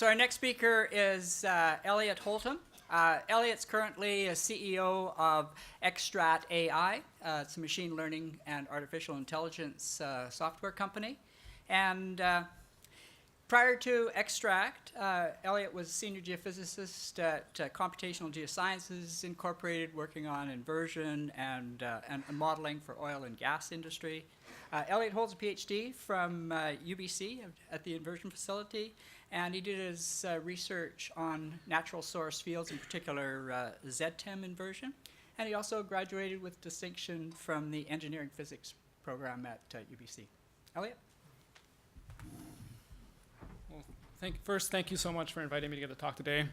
So our next speaker is Elliot Holton. Elliot's currently a CEO of Extract AI. It's a machine learning and artificial intelligence software company. And prior to Extract, Elliot was a senior geophysicist at Computational Geosciences Incorporated, working on inversion and modeling for oil and gas industry. Elliot holds a PhD from UBC at the Inversion facility, and he did his research on natural source fields, in particular ZTEM inversion. And he also graduated with distinction from the engineering physics program at UBC. Elliot? Well, thank you so much for inviting me to get to talk today.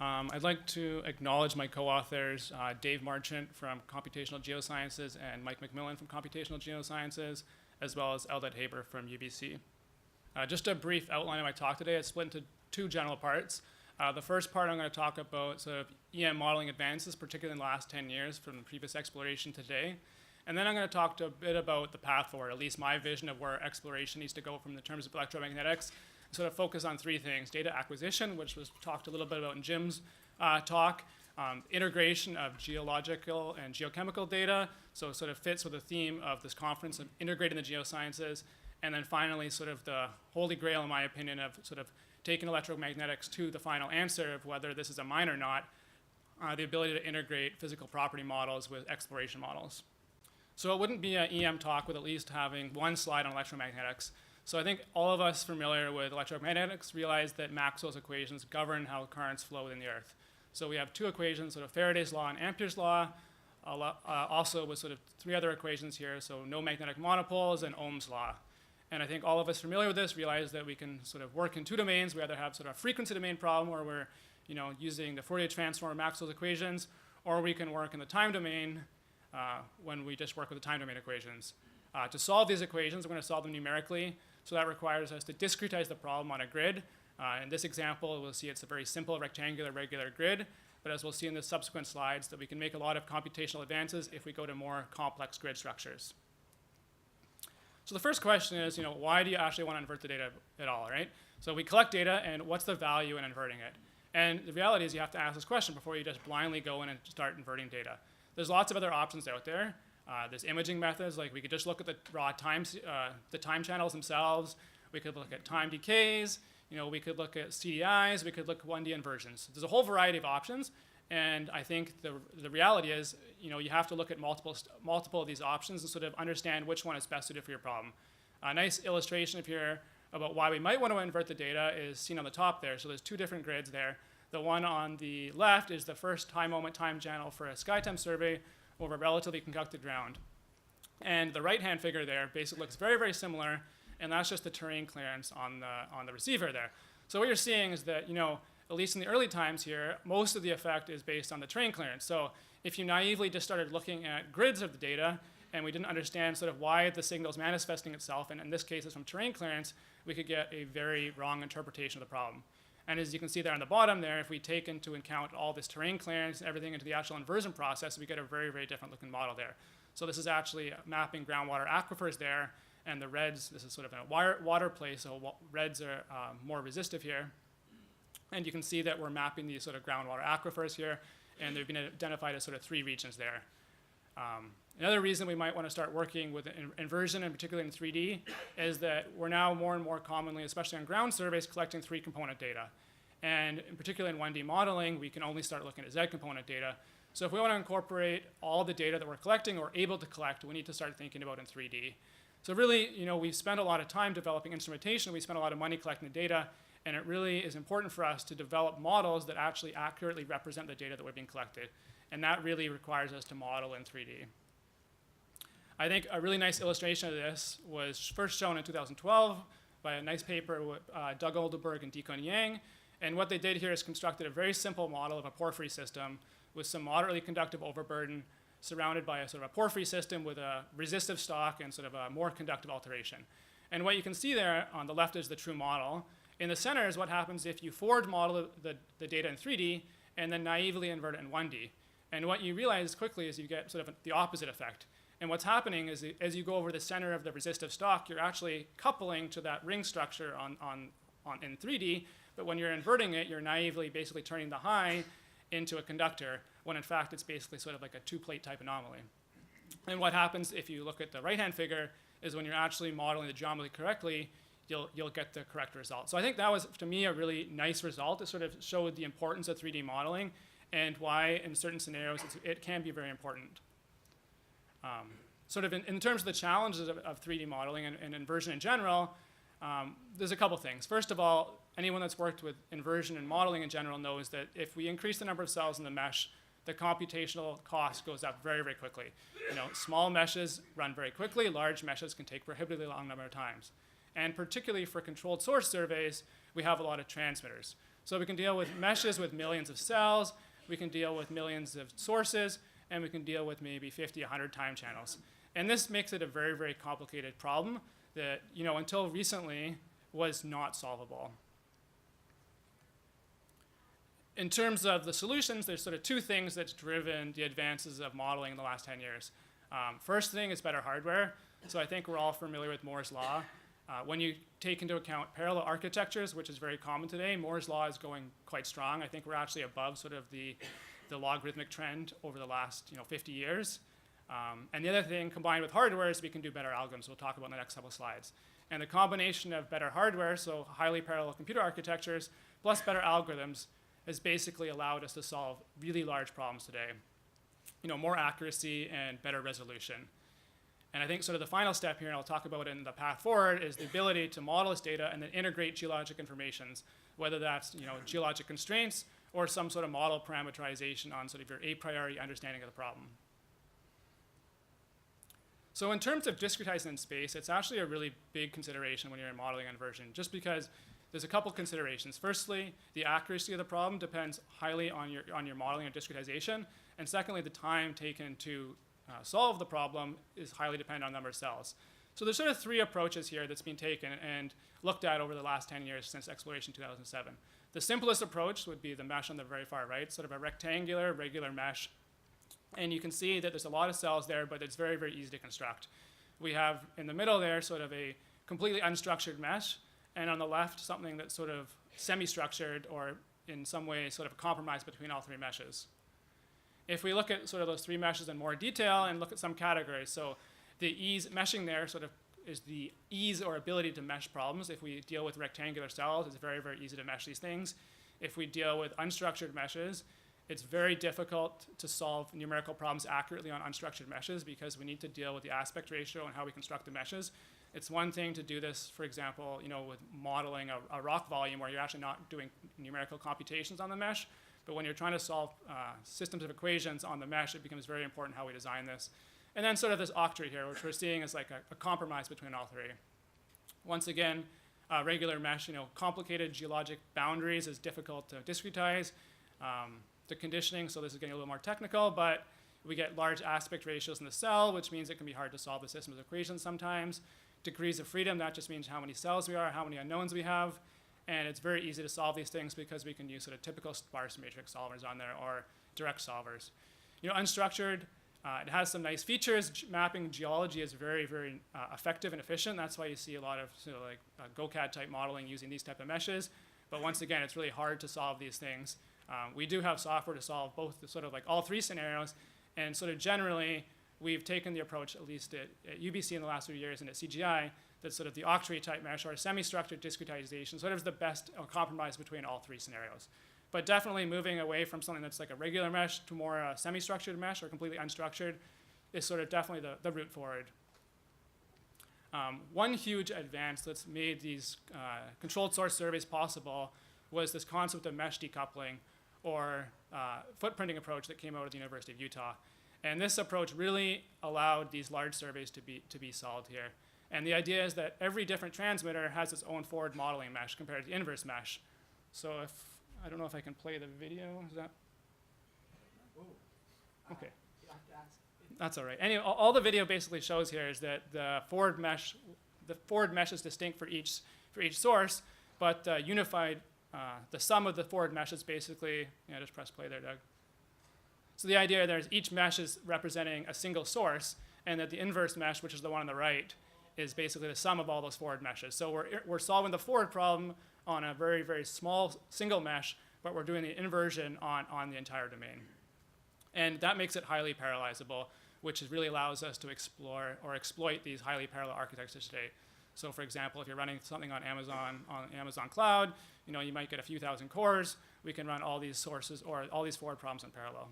I'd like to acknowledge my co-authors, Dave Marchant from Computational Geosciences and Mike McMillan from Computational Geosciences, as well as Eldad Haber from UBC. Just a brief outline of my talk today. It's split into two general parts. The first part, I'm going to talk about sort of EM modeling advances, particularly in the last 10 years from the previous exploration today. And then I'm going to talk a bit about the path forward, at least my vision of where exploration needs to go from the terms of electromagnetics. Sort of focus on three things: data acquisition, which was talked a little bit about in Jim's talk, integration of geological and geochemical data, so it sort of fits with the theme of this conference of integrating the geosciences, and then finally sort of the holy grail, in my opinion, of sort of taking electromagnetics to the final answer of whether this is a mine or not, the ability to integrate physical property models with exploration models. So it wouldn't be an EM talk with at least having one slide on electromagnetics. So I think all of us familiar with electromagnetics realize that Maxwell's equations govern how currents flow within the Earth. So we have two equations, sort of Faraday's law and Ampere's law, also with sort of three other equations here, so no magnetic monopoles and Ohm's law. And I think all of us familiar with this realize that we can sort of work in two domains. We either have sort of a frequency domain problem where we're using the Fourier transform of Maxwell's equations, or we can work in the time domain when we just work with the time domain equations. To solve these equations, we're going to solve them numerically. So that requires us to discretize the problem on a grid. In this example, we'll see it's a very simple rectangular regular grid. But as we'll see in the subsequent slides, that we can make a lot of computational advances if we go to more complex grid structures. So the first question is, why do you actually want to invert the data at all, right? So we collect data, and what's the value in inverting it? And the reality is you have to ask this question before you just blindly go in and start inverting data. There's lots of other options out there. There's imaging methods, like we could just look at the raw times, the time channels themselves. We could look at time decays. We could look at CDIs. We could look at 1D inversions. There's a whole variety of options. And I think the reality is, you have to look at multiple of these options and sort of understand which one is best suited for your problem. A nice illustration here about why we might want to invert the data is seen on the top there. So there's two different grids there. The one on the left is the first time moment time channel for a SkyTEM survey over relatively conducted ground. And the right-hand figure there basically looks very, very similar, and that's just the terrain clearance on the receiver there. So what you're seeing is that, at least in the early times here, most of the effect is based on the terrain clearance. So if you naively just started looking at grids of the data and we didn't understand sort of why the signal is manifesting itself, and in this case it's from terrain clearance, we could get a very wrong interpretation of the problem. And as you can see there on the bottom there, if we take into account all this terrain clearance and everything into the actual inversion process, we get a very, very different looking model there. So this is actually mapping groundwater aquifers there, and the reds, this is sort of a water play, so reds are more resistive here. And you can see that we're mapping these sort of groundwater aquifers here, and they've been identified as sort of three regions there. Another reason we might want to start working with inversion, and particularly in 3D, is that we're now more and more commonly, especially on ground surveys, collecting three-component data. And in particular in 1D modeling, we can only start looking at Z-component data. So if we want to incorporate all the data that we're collecting or able to collect, we need to start thinking about in 3D. So really, we've spent a lot of time developing instrumentation. We spent a lot of money collecting the data. And it really is important for us to develop models that actually accurately represent the data that we're being collected. And that really requires us to model in 3D. I think a really nice illustration of this was first shown in 2012 by a nice paper with Doug Oldenburg and Decoupling Yang. And what they did here is constructed a very simple model of a porphyry system with some moderately conductive overburden surrounded by a sort of a porphyry system with a resistive stock and sort of a more conductive alteration. And what you can see there on the left is the true model. In the center is what happens if you forward model the data in 3D and then naively invert it in 1D. And what you realize quickly is you get sort of the opposite effect. And what's happening is as you go over the center of the resistive stock, you're actually coupling to that ring structure in 3D, But when you're inverting it, you're naively basically turning the high into a conductor, when in fact it's basically sort of like a two-plate type anomaly. And what happens if you look at the right-hand figure is when you're actually modeling the geometry correctly, you'll get the correct result. So I think that was, to me, a really nice result. It sort of showed the importance of 3D modeling and why in certain scenarios it can be very important. Sort of in terms of the challenges of 3D modeling and inversion in general, there's a couple things. First of all, anyone that's worked with inversion and modeling in general knows that if we increase the number of cells in the mesh, the computational cost goes up very, very quickly. Small meshes run very quickly. Large meshes can take prohibitively long number of times. And particularly for controlled source surveys, we have a lot of transmitters. So we can deal with meshes with millions of cells, we can deal with millions of sources, and we can deal with maybe 50, 100 time channels. And this makes it a very, very complicated problem that, until recently was not solvable. In terms of the solutions, there's sort of two things that's driven the advances of modeling in the last 10 years. First thing is better hardware. So I think we're all familiar with Moore's law. When you take into account parallel architectures, which is very common today, Moore's law is going quite strong. I think we're actually above sort of the logarithmic trend over the last 50 years. And the other thing combined with hardware is we can do better algorithms. We'll talk about in the next couple of slides. And the combination of better hardware, so highly parallel computer architectures, plus better algorithms, has basically allowed us to solve really large problems today. More accuracy and better resolution. And I think sort of the final step here, and I'll talk about it in the path forward, is the ability to model this data and then integrate geologic informations, whether that's geologic constraints or some sort of model parameterization on sort of your a priori understanding of the problem. So in terms of discretizing in space, it's actually a really big consideration when you're in modeling inversion, just because there's a couple considerations. Firstly, the accuracy of the problem depends highly on your modeling of discretization. And secondly, the time taken to solve the problem is highly dependent on the number of cells. So there's sort of three approaches here that's been taken and looked at over the last 10 years since exploration 2007. The simplest approach would be the mesh on the very far right, sort of a rectangular, regular mesh. And you can see that there's a lot of cells there, but it's very, very easy to construct. We have in the middle there sort of a completely unstructured mesh, and on the left, something that's sort of semi-structured or in some way sort of a compromise between all three meshes. If we look at sort of those three meshes in more detail and look at some categories, so the ease meshing there sort of is the ease or ability to mesh problems. If we deal with rectangular cells, it's very, very easy to mesh these things. If we deal with unstructured meshes, it's very difficult to solve numerical problems accurately on unstructured meshes because we need to deal with the aspect ratio and how we construct the meshes. It's one thing to do this, for example, with modeling a rock volume where you're actually not doing numerical computations on the mesh. But when you're trying to solve systems of equations on the mesh, it becomes very important how we design this. And then sort of this octree here, which we're seeing as like a compromise between all three. Once again, regular mesh, complicated geologic boundaries is difficult to discretize. The conditioning, so this is getting a little more technical, but we get large aspect ratios in the cell, which means it can be hard to solve the systems of equations sometimes. Degrees of freedom, that just means how many cells we are, how many unknowns we have. And it's very easy to solve these things because we can use sort of typical sparse matrix solvers on there or direct solvers. Unstructured, it has some nice features. Mapping geology is very, very effective and efficient. That's why you see a lot of sort of like GoCAD type modeling using these type of meshes. But once again, it's really hard to solve these things. We do have software to solve both the sort of like all three scenarios. And sort of generally, we've taken the approach, at least at UBC in the last few years and at CGI, that sort of the octree type mesh or semi-structured discretization sort of is the best compromise between all three scenarios. But definitely moving away from something that's like a regular mesh to more a semi-structured mesh or completely unstructured is sort of definitely the route forward. One huge advance that's made these controlled source surveys possible was this concept of mesh decoupling or footprinting approach that came out of the University of Utah. And this approach really allowed these large surveys to be solved here. And the idea is that every different transmitter has its own forward modeling mesh compared to the inverse mesh. So I don't know if I can play the video. Is that? Okay. That's all right. Anyway, all the video basically shows here is that the forward mesh is distinct for each source, but unified, the sum of the forward mesh is basically, just press play there, Doug. So the idea there is each mesh is representing a single source, and that the inverse mesh, which is the one on the right, is basically the sum of all those forward meshes. So we're solving the forward problem on a very, very small single mesh, but we're doing the inversion on the entire domain. And that makes it highly parallelizable, which really allows us to explore or exploit these highly parallel architectures today. So for example, if you're running something on Amazon Cloud, you might get a few thousand cores. We can run all these sources or all these forward problems in parallel.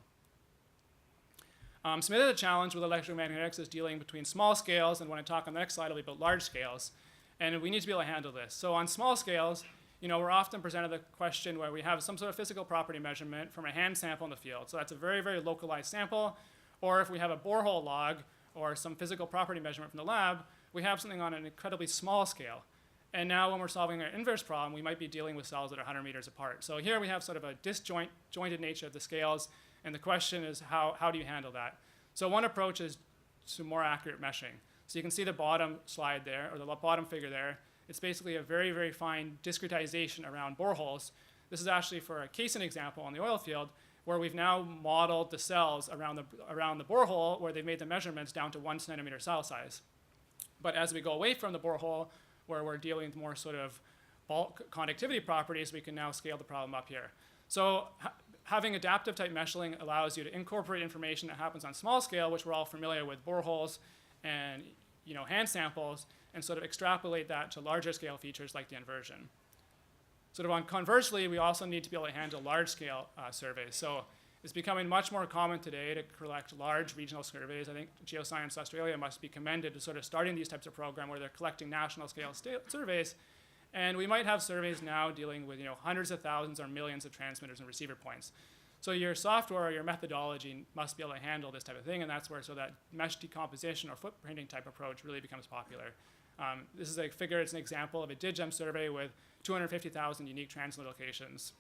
So maybe the challenge with electromagnetics is dealing between small scales, and when I talk on the next slide, it'll be about large scales. And we need to be able to handle this. So on small scales, we're often presented the question where we have some sort of physical property measurement from a hand sample in the field. So that's a very, very localized sample. Or if we have a borehole log or some physical property measurement from the lab, we have something on an incredibly small scale. And now when we're solving our inverse problem, we might be dealing with cells that are 100 meters apart. So here we have sort of a disjointed nature of the scales. And the question is, how do you handle that? So one approach is to more accurate meshing. So you can see the bottom slide there, or the bottom figure there. It's basically a very, very fine discretization around boreholes. This is actually for a casing example on the oil field, where we've now modeled the cells around the borehole, where they've made the measurements down to 1 centimeter cell size. But as we go away from the borehole, where we're dealing with more sort of bulk conductivity properties, we can now scale the problem up here. So having adaptive type meshing allows you to incorporate information that happens on small scale, which we're all familiar with boreholes and hand samples, and sort of extrapolate that to larger scale features like the inversion. Sort of conversely, we also need to be able to handle large scale surveys. So it's becoming much more common today to collect large regional surveys. I think Geoscience Australia must be commended to sort of starting these types of programs where they're collecting national scale surveys. And we might have surveys now dealing with hundreds of thousands or millions of transmitters and receiver points. So your software or your methodology must be able to handle this type of thing, and that's where that mesh decomposition or footprinting type approach really becomes popular. This is a figure, it's an example of a DigGem survey with 250,000 unique transmitter locations.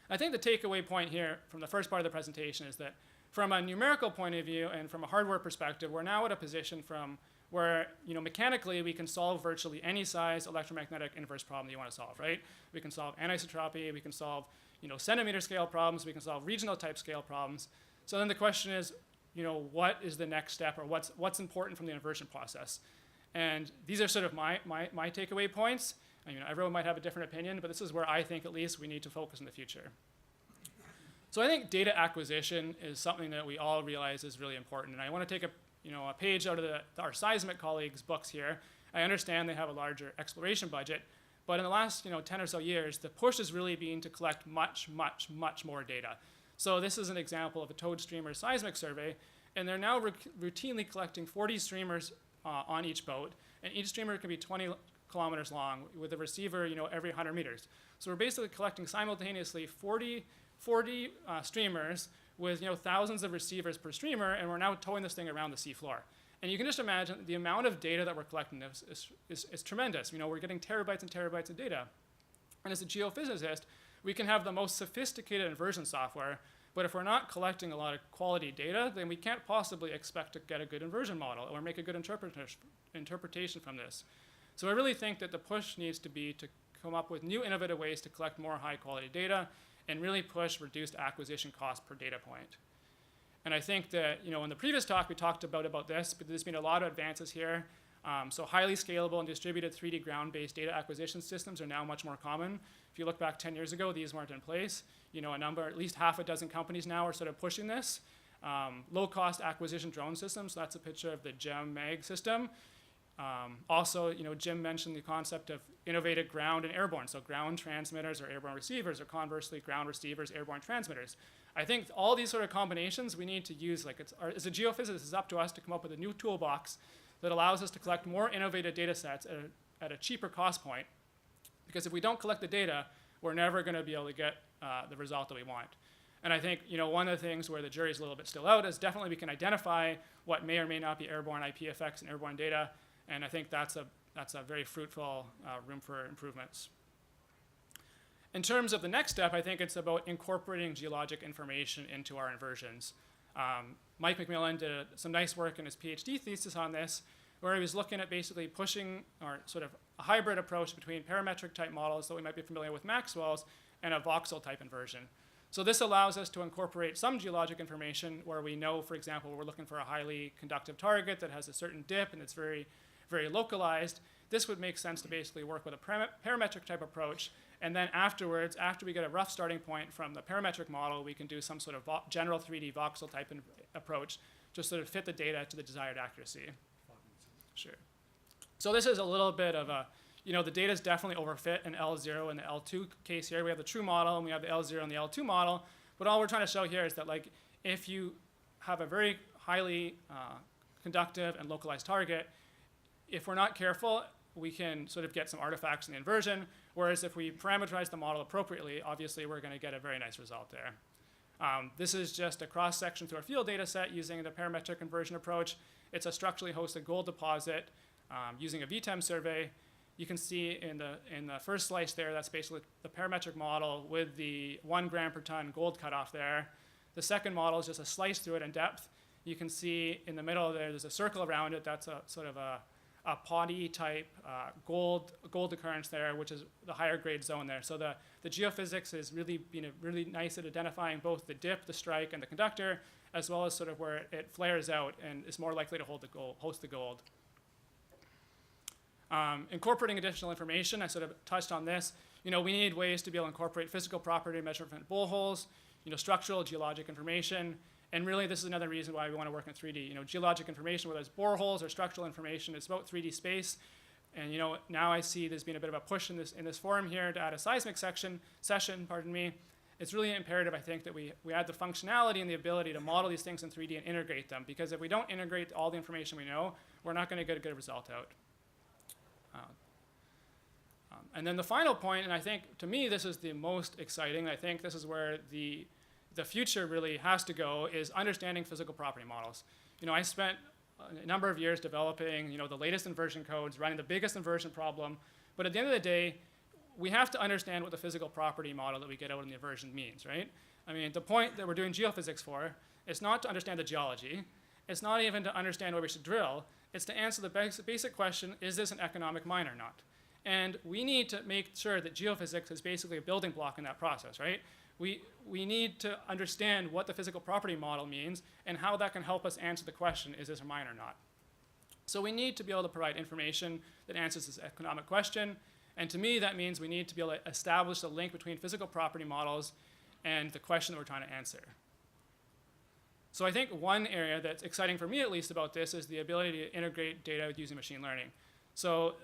I think the takeaway point here from the first part of the presentation is that from a numerical point of view and from a hardware perspective, we're now at a position from where mechanically we can solve virtually any size electromagnetic inverse problem that you want to solve, right? We can solve anisotropy, we can solve centimeter scale problems, we can solve regional type scale problems. So then the question is, what is the next step, or what's important from the inversion process? And these are sort of my takeaway points. Everyone might have a different opinion, but this is where I think at least we need to focus in the future. So I think data acquisition is something that we all realize is really important. And I want to take a page out of our seismic colleagues' books here. I understand they have a larger exploration budget, but in the last 10 or so years, the push has really been to collect much, much, much more data. So this is an example of a towed streamer seismic survey, and they're now routinely collecting 40 streamers on each boat, and each streamer can be 20 kilometers long with a receiver every 100 meters. So we're basically collecting simultaneously 40 streamers with thousands of receivers per streamer, and we're now towing this thing around the seafloor. And you can just imagine the amount of data that we're collecting is tremendous. We're getting terabytes and terabytes of data. And as a geophysicist, we can have the most sophisticated inversion software, but if we're not collecting a lot of quality data, then we can't possibly expect to get a good inversion model or make a good interpretation from this. So I really think that the push needs to be to come up with new innovative ways to collect more high quality data and really push reduced acquisition cost per data point. And I think that, in the previous talk, we talked about this, but there's been a lot of advances here. So highly scalable and distributed 3D ground-based data acquisition systems are now much more common. If you look back 10 years ago, these weren't in place. At least half a dozen companies now are sort of pushing this. Low-cost acquisition drone systems, so that's a picture of the GEM MAG system. Also, Jim mentioned the concept of innovative ground and airborne. So ground transmitters or airborne receivers, or conversely, ground receivers, airborne transmitters. I think all these sort of combinations we need to use, as a geophysicist, it's up to us to come up with a new toolbox that allows us to collect more innovative data sets at a cheaper cost point. Because if we don't collect the data, we're never going to be able to get the result that we want. And I think one of the things where the jury's a little bit still out is definitely we can identify what may or may not be airborne IP effects and airborne data. And I think that's a very fruitful room for improvements. In terms of the next step, I think it's about incorporating geologic information into our inversions. Mike McMillan did some nice work in his PhD thesis on this, where he was looking at basically pushing or sort of a hybrid approach between parametric type models that we might be familiar with Maxwell's and a voxel type inversion. So this allows us to incorporate some geologic information where we know, for example, we're looking for a highly conductive target that has a certain dip and it's very, very localized. this would make sense to basically work with a parametric type approach. And then afterwards, after we get a rough starting point from the parametric model, we can do some sort of general 3D voxel type approach to sort of fit the data to the desired accuracy. Sure. So this is a little bit of a, the data is definitely overfit in L0 and the L2 case here. We have the true model and we have the L0 and the L2 model. But all we're trying to show here is that like if you have a very highly conductive and localized target, if we're not careful, we can sort of get some artifacts in the inversion. Whereas if we parameterize the model appropriately, obviously we're going to get a very nice result there. This is just a cross-section through our field data set using the parametric inversion approach. It's a structurally hosted gold deposit using a VTEM survey. You can see in the first slice there, that's basically the parametric model with the 1 gram per ton gold cutoff there. The second model is just a slice through it in depth. You can see in the middle there's a circle around it. That's a sort of a poddy type gold occurrence there, which is the higher grade zone there. So the geophysics has really been really nice at identifying both the dip, the strike, and the conductor, as well as sort of where it flares out and is more likely to host the gold. Incorporating additional information, I sort of touched on this. We need ways to be able to incorporate physical property measurement boreholes, structural, geologic information. And really, this is another reason why we want to work in 3D. Geologic information, whether it's boreholes or structural information, it's about 3D space. And now I see there's been a bit of a push in this forum here to add a seismic session. It's really imperative, I think, that we add the functionality and the ability to model these things in 3D and integrate them. Because if we don't integrate all the information we know, we're not going to get a good result out. And then the final point, and I think to me this is the most exciting, I think this is where the future really has to go, is understanding physical property models. I spent a number of years developing the latest inversion codes, running the biggest inversion problem, but at the end of the day, we have to understand what the physical property model that we get out in the inversion means, right? I mean, the point that we're doing geophysics for is not to understand the geology, it's not even to understand where we should drill, it's to answer the basic question, is this an economic mine or not? And we need to make sure that geophysics is basically a building block in that process, right? We need to understand what the physical property model means and how that can help us answer the question, is this a mine or not? So we need to be able to provide information that answers this economic question. And to me, that means we need to be able to establish the link between physical property models and the question that we're trying to answer. So I think one area that's exciting for me, at least, about this is the ability to integrate data using machine learning. So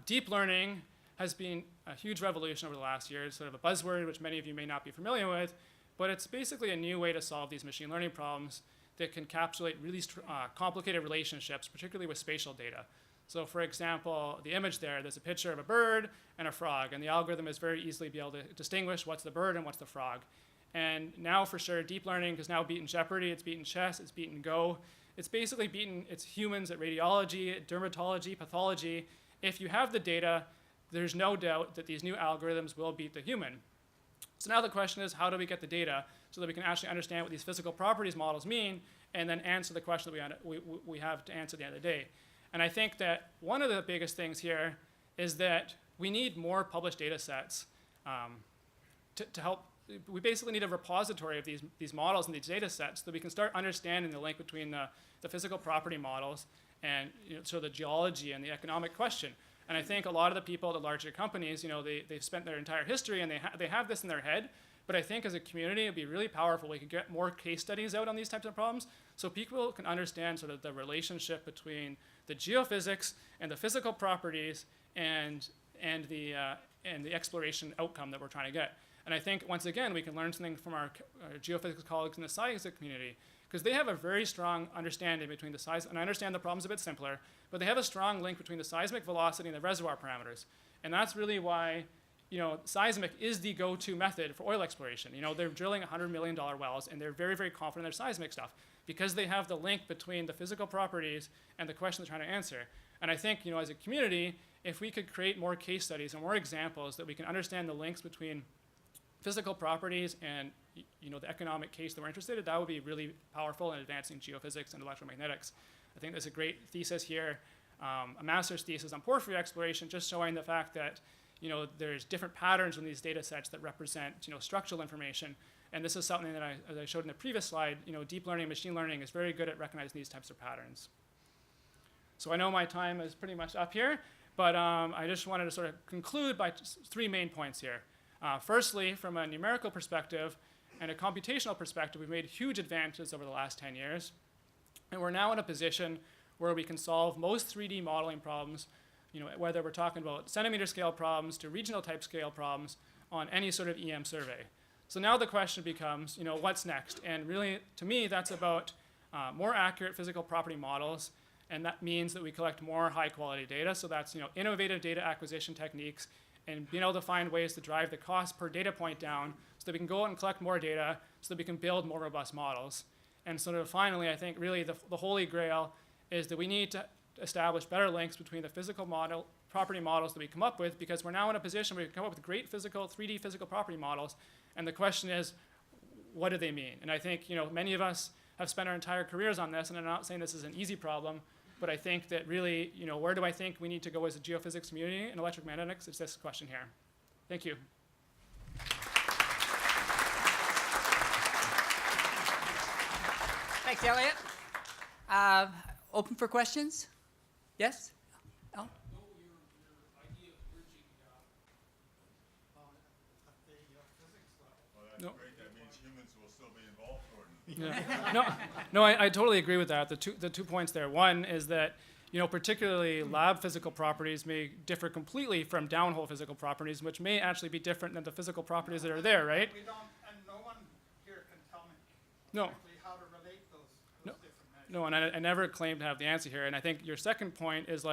deep learning has been a huge revolution over the last year. It's sort of a buzzword, which many of you may not be familiar with, but it's basically a new way to solve these machine learning problems that can encapsulate really complicated relationships, particularly with spatial data. So for example, the image there's a picture of a bird and a frog, and the algorithm is very easily be able to distinguish what's the bird and what's the frog. And now for sure, deep learning has now beaten Jeopardy, it's beaten chess, it's beaten Go. It's basically beaten its humans at radiology, at dermatology, pathology. If you have the data, there's no doubt that these new algorithms will beat the human. So now the question is, how do we get the data so that we can actually understand what these physical properties models mean and then answer the question that we have to answer at the end of the day? And I think that one of the biggest things here is that we need more published data sets to help. We basically need a repository of these models and these data sets so that we can start understanding the link between the physical property models and so the geology and the economic question. And I think a lot of the people at the larger companies, they've spent their entire history and they have this in their head. But I think as a community, it'd be really powerful. We could get more case studies out on these types of problems so people can understand sort of the relationship between the geophysics and the physical properties and the exploration outcome that we're trying to get. And I think, once again, we can learn something from our geophysics colleagues in the seismic community, because they have a very strong understanding between the size, and I understand the problem's a bit simpler, but they have a strong link between the seismic velocity and the reservoir parameters. And that's really why seismic is the go-to method for oil exploration. They're drilling $100 million wells, and they're very, very confident in their seismic stuff, because they have the link between the physical properties and the question they're trying to answer. And I think, as a community, if we could create more case studies and more examples that we can understand the links between physical properties and the economic case that we're interested in, that would be really powerful in advancing geophysics and electromagnetics. I think there's a great thesis here, a master's thesis on porphyry exploration, just showing the fact that there's different patterns in these data sets that represent structural information. And this is something that as I showed in the previous slide, deep learning and machine learning is very good at recognizing these types of patterns. So I know my time is pretty much up here, But I just wanted to sort of conclude by three main points here. Firstly, from a numerical perspective and a computational perspective, we've made huge advances over the last 10 years. And we're now in a position where we can solve most 3D modeling problems, whether we're talking about centimeter scale problems to regional type scale problems on any sort of EM survey. So now the question becomes, what's next? And really, to me, that's about more accurate physical property models. And that means that we collect more high quality data. So that's innovative data acquisition techniques and being able to find ways to drive the cost per data point down so that we can go out and collect more data so that we can build more robust models. And sort of finally, I think really the holy grail is that we need to establish better links between the physical property models that we come up with, because we're now in a position where we can come up with great 3D physical property models. And the question is, what do they mean? And I think many of us have spent our entire careers on this, and I'm not saying this is an easy problem, but I think that really, where do I think we need to go as a geophysics community in electromagnetics? It's this question here. Thank you. Thanks, Elliot. Open for questions? Yes? Al? No. Great. That means humans will still be involved, Gordon. Yeah. No, I totally agree with that. The two points there. One is that, particularly lab physical properties may differ completely from downhole physical properties, which may actually be different than the physical properties that are there, right? We don't, and no one here can tell me No. exactly how to relate those different measures. No, and I never claim to have the answer here. And I think your second point is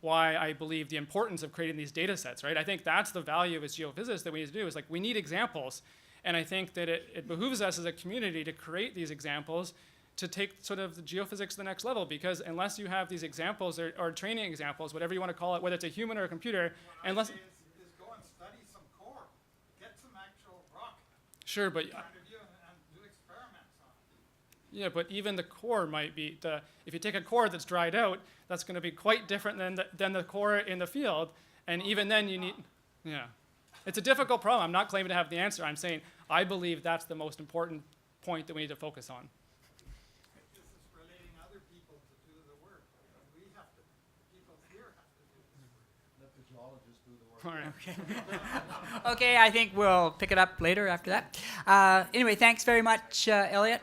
why I believe the importance of creating these data sets, right? I think that's the value as geophysicists that we need to do is we need examples. And I think that it behooves us as a community to create these examples to take sort of the geophysics to the next level, because unless you have these examples or training examples, whatever you want to call it, whether it's a human or a computer, What unless... I say is go and study some core, get some actual rock Sure, but... point of view and do experiments on it. Yeah, but even the core might be, if you take a core that's dried out, that's going to be quite different than the core in the field, and even then you need... Yeah. It's a difficult problem. I'm not claiming to have the answer. I'm saying I believe that's the most important point that we need to focus on. This is relating other people to do the work. We have to, people here have to do this work. Let the geologists do the work. All right. Okay, I think we'll pick it up later after that. Anyway, thanks very much, Elliot.